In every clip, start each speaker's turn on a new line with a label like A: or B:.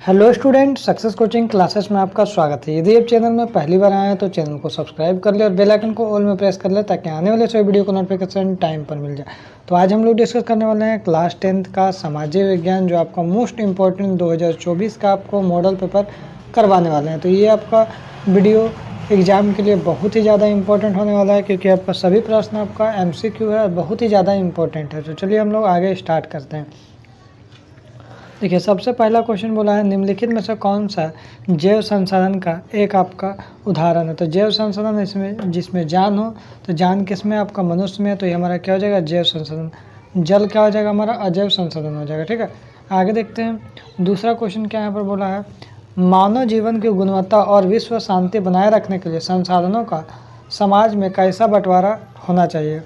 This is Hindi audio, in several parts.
A: Hello student, success coaching classes में आपका स्वागत है। यदि आप चैनल में पहली बार आए हैं तो चैनल को सब्सक्राइब कर ले और बेल आइकन को ऑल में प्रेस कर ले ताकि आने वाले सभी वीडियो को नोटिफिकेशन टाइम पर मिल जाए। तो आज हम लोग डिस्कस करने वाले हैं क्लास 10th का सामाजिक विज्ञान, जो आपका मोस्ट इंपॉर्टेंट 2024 का आपको मॉडल पेपर करवाने वाले हैं। तो ये आपका वीडियो एग्जाम के लिए बहुत ही ज़्यादा इंपॉर्टेंट होने वाला है, क्योंकि आपका सभी प्रश्न आपका MCQ है और बहुत ही ज़्यादा इंपॉर्टेंट है। तो चलिए हम लोग आगे स्टार्ट करते हैं। देखिए, सबसे पहला क्वेश्चन बोला है निम्नलिखित में से कौन सा जैव संसाधन का एक आपका उदाहरण है। तो जैव संसाधन इसमें जिसमें जान हो, तो जान किस में आपका मनुष्य में है, तो ये हमारा क्या हो जाएगा जैव संसाधन। जल क्या हो जाएगा हमारा अजैव संसाधन हो जाएगा। ठीक है, आगे देखते हैं। दूसरा क्वेश्चन क्या यहाँ पर बोला है, मानव जीवन की गुणवत्ता और विश्व शांति बनाए रखने के लिए संसाधनों का समाज में कैसा बंटवारा होना चाहिए।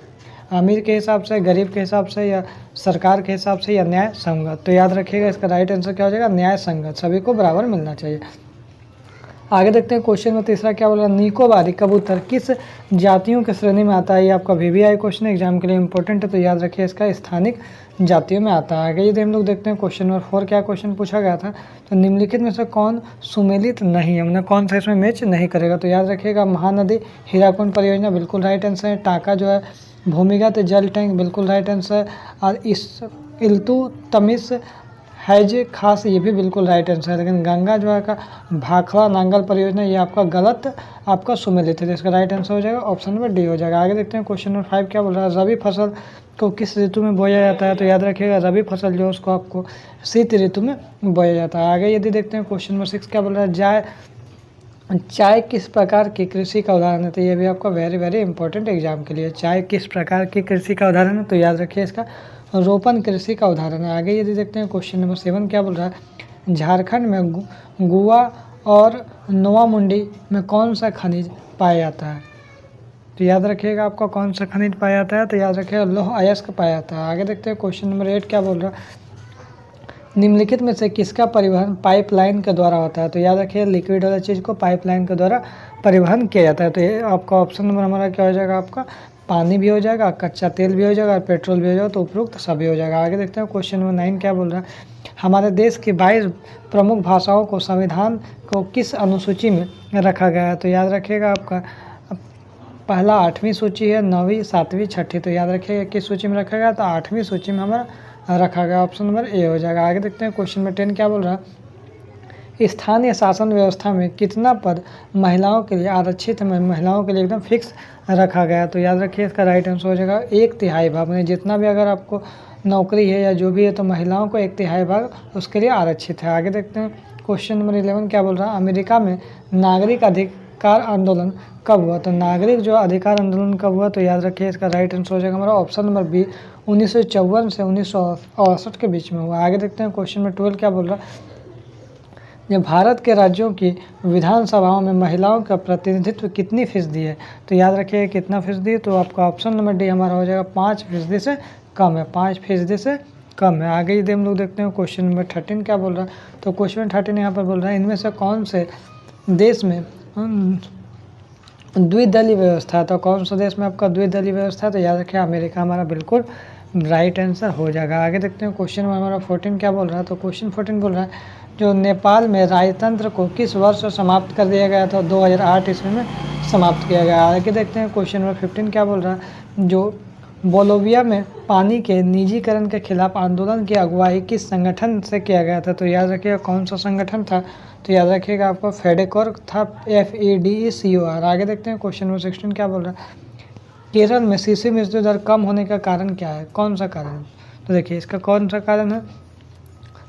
A: अमीर के हिसाब से, गरीब के हिसाब से, या सरकार के हिसाब से, या न्याय संगत। तो याद रखिएगा इसका राइट आंसर क्या हो जाएगा न्याय संगत, सभी को बराबर मिलना चाहिए। आगे देखते हैं क्वेश्चन में तीसरा क्या बोला, निकोबारी कबूतर किस जातियों की श्रेणी में आता है। ये आपका VVI क्वेश्चन एग्जाम के लिए इंपॉर्टेंट है, तो याद रखिए इसका स्थानिक जातियों में आता है। आगे यदि हम लोग देखते हैं क्वेश्चन नंबर 4 क्या क्वेश्चन पूछा गया था, तो निम्नलिखित में से कौन सुमेलित नहीं है, हमने कौन सा इसमें मैच नहीं करेगा। तो याद रखिएगा महानदी हीराकुंड परियोजना बिल्कुल राइट आंसर है। टाँका जो है भूमिगत जल टैंक बिल्कुल राइट आंसर। और इस इल्तुतमिश हैज खास ये भी बिल्कुल राइट आंसर है। लेकिन गंगा जो है का भाखड़ा नांगल परियोजना ये आपका गलत आपका सुमेलित है, तो इसका राइट आंसर हो जाएगा ऑप्शन नंबर डी हो जाएगा। आगे देखते हैं क्वेश्चन नंबर 5 क्या बोल रहा है, रबी फसल को किस ऋतु में बोया जाता है। तो याद रखिएगा रबी फसल जो है उसको आपको शीत ऋतु में बोया जाता है। आगे यदि देखते हैं क्वेश्चन नंबर 6 क्या बोल रहा है, चाय किस प्रकार की कृषि का उदाहरण है। तो ये भी आपका वेरी इंपॉर्टेंट एग्जाम के लिए, चाय किस प्रकार की कृषि का उदाहरण है। तो याद रखिए इसका रोपण कृषि का उदाहरण है। आगे यदि देखते हैं क्वेश्चन नंबर 7 क्या बोल रहा है, झारखंड में गुआ और नोवामुंडी में कौन सा खनिज पाया जाता है। तो याद रखिएगा आपका कौन सा खनिज पाया जाता है, तो याद रखिएगा लौह अयस्क पाया जाता है। आगे देखते हैं क्वेश्चन नंबर 8 क्या बोल रहा है, निम्नलिखित में से किसका परिवहन पाइपलाइन के द्वारा होता है। तो याद रखिए लिक्विड वाला चीज़ को पाइपलाइन के द्वारा परिवहन किया जाता है। तो ये आपका ऑप्शन नंबर हमारा क्या हो जाएगा, आपका पानी भी हो जाएगा, कच्चा तेल भी हो जाएगा और पेट्रोल भी हो जाएगा, तो उपरोक्त सभी हो जाएगा। आगे देखते हैं क्वेश्चन नंबर 9 क्या बोल रहा है, हमारे देश की 22 प्रमुख भाषाओं को संविधान को किस अनुसूची में रखा गया है। तो याद रखिएगा आपका पहला 8वीं सूची है, 9वीं 7वीं 6ठी। तो याद रखिएगा किस सूची में रखा गया, तो 8वीं सूची में हमारा रखा गया, ऑप्शन नंबर ए हो जाएगा। आगे देखते हैं क्वेश्चन नंबर 10 क्या बोल रहा है, स्थानीय शासन व्यवस्था में कितना पद महिलाओं के लिए आरक्षित है, महिलाओं के लिए एकदम फिक्स रखा गया। तो याद रखिए इसका राइट आंसर हो जाएगा 1/3 भाग में, जितना भी अगर आपको नौकरी है या जो भी है तो महिलाओं को 1/3 भाग उसके लिए आरक्षित है। आगे देखते हैं क्वेश्चन नंबर 11 क्या बोल रहा है, अमेरिका में नागरिक अधिकार आंदोलन कब हुआ। तो नागरिक जो अधिकार आंदोलन कब हुआ, तो याद रखिए इसका राइट आंसर हो जाएगा हमारा ऑप्शन नंबर बी, 1954 से 1968 के बीच में हुआ। आगे देखते हैं क्वेश्चन नंबर 12 क्या बोल रहा है, जब भारत के राज्यों की विधानसभाओं में महिलाओं का प्रतिनिधित्व कितनी फीसदी है। तो याद रखिए कितना फीसदी है, तो आपका ऑप्शन नंबर डी हमारा हो जाएगा 5% से कम है, 5% से कम है। आगे यदि हम लोग देखते हैं क्वेश्चन नंबर 13 क्या बोल रहा है, तो क्वेश्चन 13 यहाँ पर बोल रहा है इनमें से कौन से देश में द्विदलीय व्यवस्था है। तो कौन सा देश में आपका द्विदलीय व्यवस्था है, तो याद रखिए अमेरिका हमारा बिल्कुल राइट आंसर हो जाएगा। आगे देखते हैं क्वेश्चन हमारा 14 क्या बोल रहा है, तो क्वेश्चन 14 बोल रहा है जो नेपाल में राजतंत्र को किस वर्ष समाप्त कर दिया गया था। 2008 ईस्वी में समाप्त किया गया। आगे देखते हैं क्वेश्चन नंबर 15 क्या बोल रहा है, जो बोलोविया में पानी के निजीकरण के खिलाफ आंदोलन की अगुवाई किस संगठन से किया गया था। तो याद रखिएगा कौन सा संगठन था, तो याद रखिएगा आपका फेडेकोर था, FEDECOR। आगे देखते हैं क्वेश्चन नंबर 16 क्या बोल रहा है, केरल में शिशु मृत्यु दर कम होने का कारण क्या है, कौन सा कारण। तो देखिए इसका कौन सा कारण है,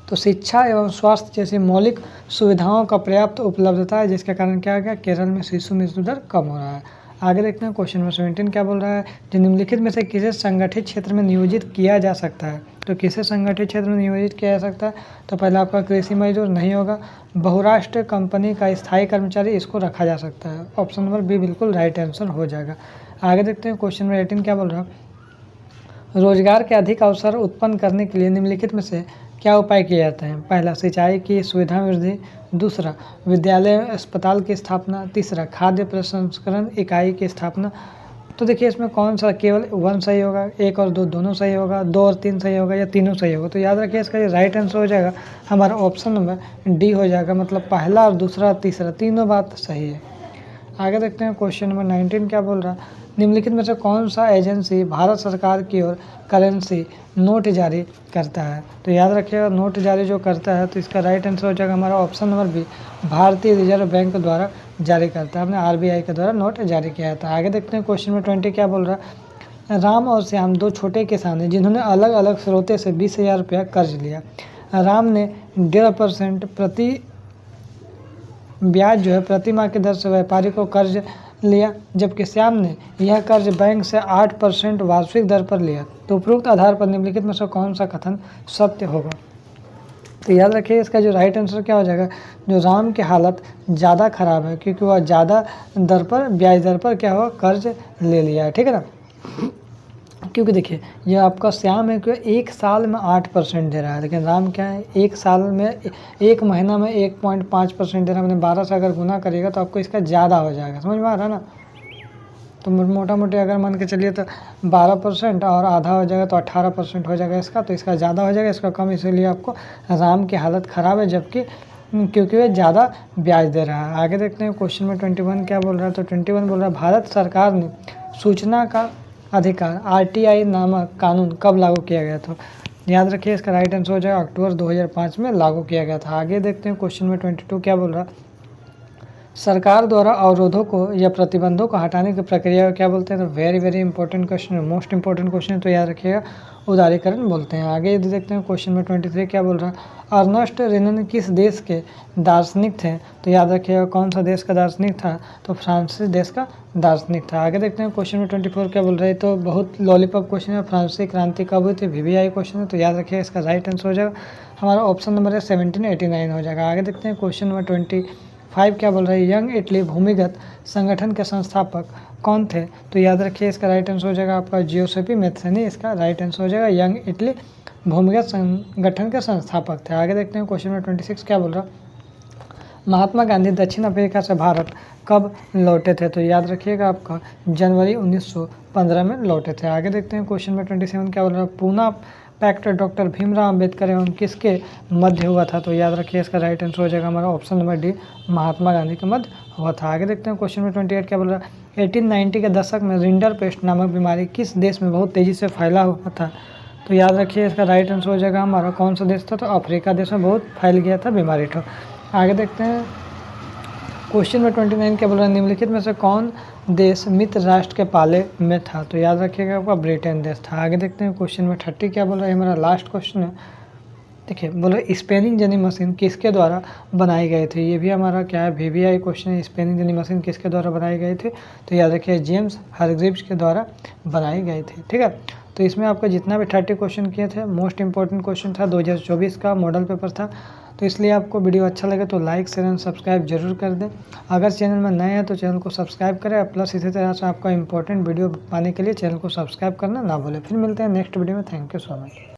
A: तो शिक्षा एवं स्वास्थ्य जैसी मौलिक सुविधाओं का पर्याप्त उपलब्धता है, जिसके कारण क्या हो गया केरल में शिशु मृत्यु दर कम हो रहा है। आगे देखते हैं क्वेश्चन नंबर 17 क्या बोल रहा है, जो निम्नलिखित में से किसे संगठित क्षेत्र में नियोजित किया जा सकता है। तो किसे संगठित क्षेत्र में नियोजित किया जा सकता है, तो पहला आपका कृषि मजदूर नहीं होगा, बहुराष्ट्रीय कंपनी का स्थायी कर्मचारी इसको रखा जा सकता है, ऑप्शन नंबर बी बिल्कुल राइट आंसर हो जाएगा। आगे देखते हैं क्वेश्चन नंबर 18 क्या बोल रहा है, रोजगार के अधिक अवसर उत्पन्न करने के लिए निम्नलिखित में से क्या उपाय किए जाते हैं। पहला सिंचाई की सुविधा वृद्धि, दूसरा विद्यालय अस्पताल की स्थापना, तीसरा खाद्य प्रसंस्करण इकाई की स्थापना, तो देखिए इसमें कौन सा केवल 1 सही होगा, 1 और 2 दोनों सही होगा, 2 और 3 सही होगा या तीनों सही होगा। तो याद रखिए इसका जो राइट आंसर हो जाएगा हमारा ऑप्शन नंबर डी हो जाएगा, मतलब पहला और दूसरा और तीसरा तीनों बात सही है। आगे देखते हैं क्वेश्चन नंबर 19 क्या बोल रहा है। निम्नलिखित में से कौन सा एजेंसी भारत सरकार की ओर करेंसी नोट जारी करता है। तो याद रखिएगा नोट जारी जो करता है तो इसका राइट आंसर हो जाएगा हमारा ऑप्शन नंबर बी, भारतीय रिजर्व बैंक द्वारा जारी करता है, हमने आरबीआई के द्वारा नोट जारी किया था। आगे देखते हैं क्वेश्चन नंबर 20 क्या बोल रहा है। राम और श्याम दो छोटे किसान हैं जिन्होंने अलग अलग स्रोतों से 20,000 रुपया कर्ज लिया। राम ने 1.5% प्रति ब्याज जो है प्रति माह की दर से व्यापारी को कर्ज लिया, जबकि श्याम ने यह कर्ज बैंक से 8% वार्षिक दर पर लिया। तो उपरोक्त आधार पर निम्नलिखित में से कौन सा कथन सत्य होगा। तो याद रखिए इसका जो राइट आंसर क्या हो जाएगा, जो राम की हालत ज़्यादा खराब है क्योंकि वह ज़्यादा दर पर ब्याज दर पर क्या हुआ कर्ज ले लिया है, ठीक है ना। क्योंकि देखिए ये आपका श्याम है कि 1 साल में 8% दे रहा है, लेकिन राम क्या है 1 साल में 1 महीना में 1.5% दे रहा है। मैंने 12 से अगर गुना करिएगा तो आपको इसका ज़्यादा हो जाएगा, समझ में आ रहा है ना। तो मोटा मोटी अगर मान के चलिए तो 12% और आधा हो जाएगा तो 18% हो जाएगा इसका, तो इसका ज़्यादा हो जाएगा, इसका कम, इसीलिए आपको राम की हालत ख़राब है जबकि क्योंकि वह ज़्यादा ब्याज दे रहा है। आगे देखते हैं क्वेश्चन में 21 क्या बोल रहा है। तो 21 बोल रहा है भारत सरकार ने सूचना का अधिकार आरटीआई नामक कानून कब लागू किया गया था। याद रखिए इसका राइट आंसर हो जाएगा अक्टूबर 2005 में लागू किया गया था। आगे देखते हैं क्वेश्चन में 22 क्या बोल रहा है। सरकार द्वारा अवरोधों को या प्रतिबंधों को हटाने की प्रक्रिया को क्या बोलते हैं। तो वेरी इंपॉर्टेंट क्वेश्चन है, मोस्ट इंपॉर्टेंट क्वेश्चन है, तो याद रखिएगा उदारीकरण बोलते हैं। आगे यदि देखते हैं क्वेश्चन में 23 क्या बोल रहा है। अर्नेस्ट रेनन किस देश के दार्शनिक थे। तो याद रखिएगा कौन सा देश का दार्शनिक था, तो फ्रांसीसी देश का दार्शनिक था। आगे देखते हैं क्वेश्चन में 24 क्या बोल रहे हैं। तो बहुत लॉलीपॉप क्वेश्चन है, फ्रांसीसी क्रांति कब हुई थी, वीवीआई क्वेश्चन है, तो याद रखिएगा इसका राइट आंसर हो जाएगा हमारा ऑप्शन नंबर है 1789 हो जाएगा। आगे देखते हैं क्वेश्चन नंबर 25 क्या बोल रहे हैं। यंग इटली भूमिगत संगठन के संस्थापक कौन थे। तो याद रखिए इसका राइट आंसर हो जाएगा आपका जियोसेपी मैथ्सेनी, इसका राइट आंसर हो जाएगा यंग इटली भूमिगत संगठन के संस्थापक थे। आगे देखते हैं क्वेश्चन नंबर 26 क्या बोल रहा है। महात्मा गांधी दक्षिण अफ्रीका से भारत कब लौटे थे। तो याद रखिएगा आपका जनवरी 1915 में लौटे थे। आगे देखते हैं क्वेश्चन नंबर 27 क्या बोल रहा है। पूना पैक्ट डॉक्टर भीमराव अंबेडकर एवं किसके मध्य हुआ था। तो याद रखिए इसका राइट आंसर हो जाएगा हमारा option number D, Mahatma Gandhi के मध्य हुआ था। आगे देखते हैं क्वेश्चन नंबर 28 क्या बोल रहा है। 1890 के दशक में रिंडरपेस्ट नामक बीमारी किस देश में बहुत तेज़ी से फैला हुआ था। तो याद रखिए इसका राइट आंसर हो जाएगा हमारा कौन सा देश था, तो अफ्रीका देश में बहुत फैल गया था बीमारी। तो आगे देखते हैं क्वेश्चन में 29 क्या बोल रहा है। निम्नलिखित में से कौन देश मित्र राष्ट्र के पाले में था। तो याद रखिएगा आपका ब्रिटेन देश था। आगे देखते हैं क्वेश्चन में 30 क्या बोल रहा है, हमारा लास्ट क्वेश्चन है। देखिए बोल रहे स्पेनिंग जनी मशीन किसके द्वारा बनाई गई थी। ये भी हमारा क्या है वीवीआई क्वेश्चन है। स्पेनिंग जनी मशीन किसके द्वारा बनाई गई थी। तो याद रखिए जेम्स हारग्रीव्स के द्वारा बनाई गई थी, ठीक है। तो इसमें आपका जितना भी 30 क्वेश्चन किए थे मोस्ट इंपॉर्टेंट क्वेश्चन था, 2024 का मॉडल पेपर था। तो इसलिए आपको वीडियो अच्छा लगे तो लाइक शेयर एंड सब्सक्राइब जरूर कर दें। अगर चैनल में नए हैं तो चैनल को सब्सक्राइब करें, प्लस इसी तरह से आपका इंपॉर्टेंट वीडियो पाने के लिए चैनल को सब्सक्राइब करना ना भूलें। फिर मिलते हैं नेक्स्ट वीडियो में। Thank you so much.